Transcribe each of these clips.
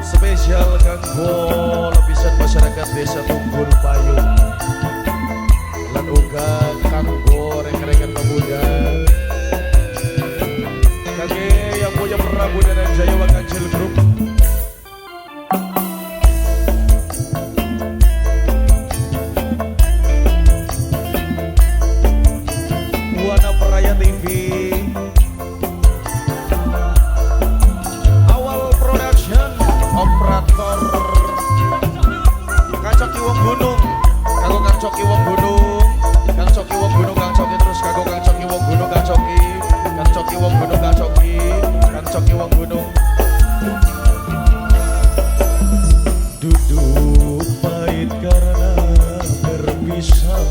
Spesial kanggo lapisan masyarakat Desa Tunggul Payung lan uga kanggo rekan-rekan pemuda kangge yang punya Prabu Dananjaya Wakancil Group. Wana Peraya TV, Awal Production, Operator Kang Coki Wong Gunung, kanggo Kang Coki Wong Gunung, Kang Coki Wong Gunung, Kang Coki terus kanggo Kang Coki Wong Gunung, Kang Coki, Kang Coki Wong Gunung, Kang Coki, Kang Coki Wong Gunung. Duduk pahit karena berpisah.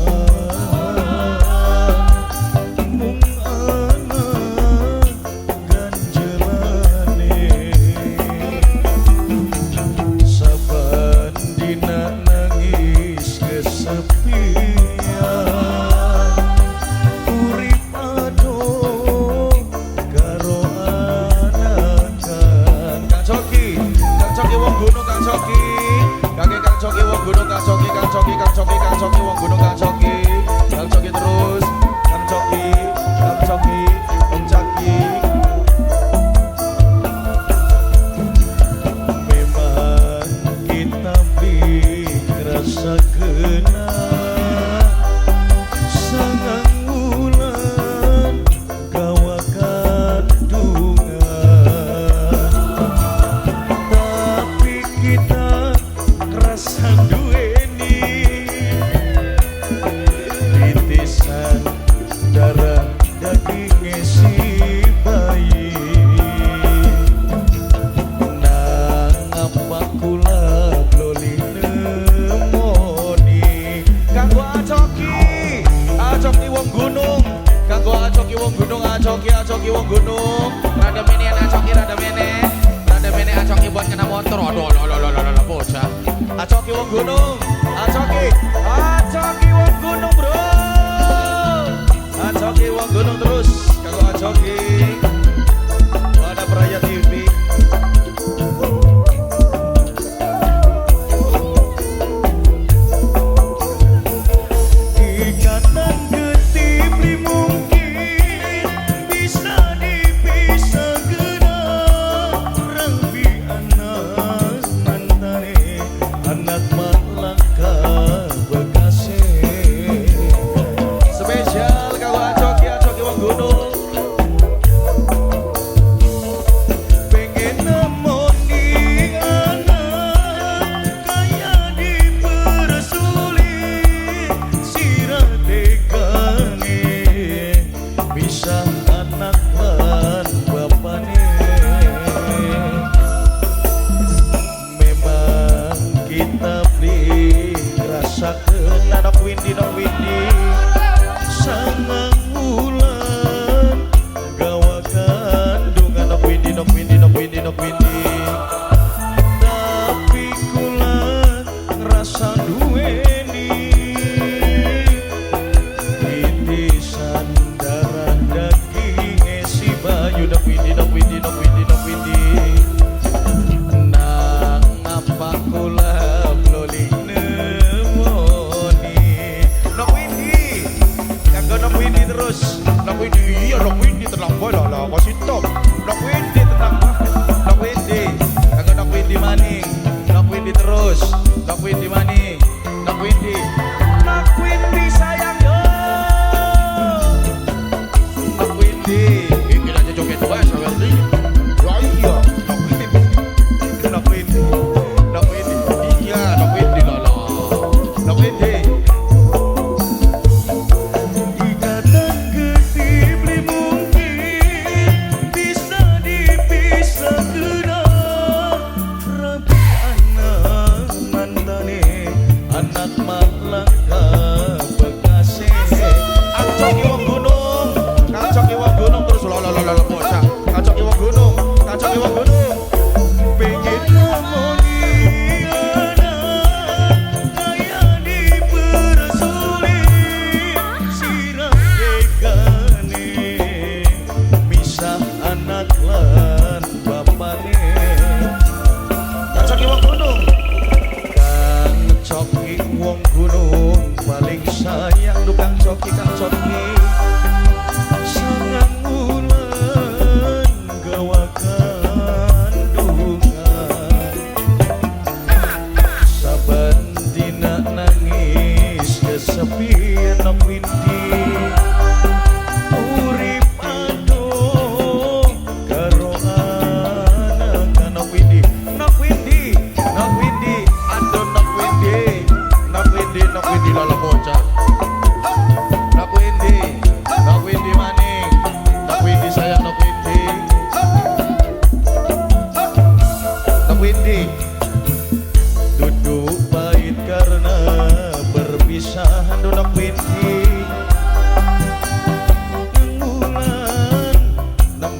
Acoki Wong Gunung, rada mene Acoki buat kena motor. Aduh, bocah. Acoki Wong Gunung, Acoki Wong Gunung, bro. Acoki Wong Gunung terus, kanggo Acoki. Wana Peraya TV. Acoki Wong Gunung terus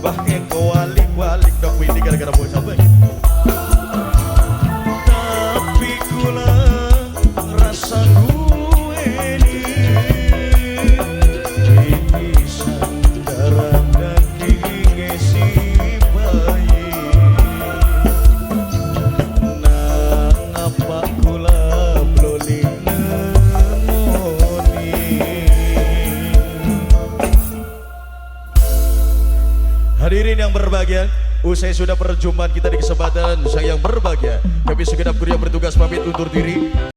Wah engko walik-walik dok ini gara-gara bocah baik. Tapi kula rasa duweni pisan darah daging si bayi. Nang apa kula bloli nemoni. Hadirin yang berbahagia, usai sudah perjumpaan kita di kesempatan yang berbahagia, kami segenap kru yang bertugas pamit undur diri.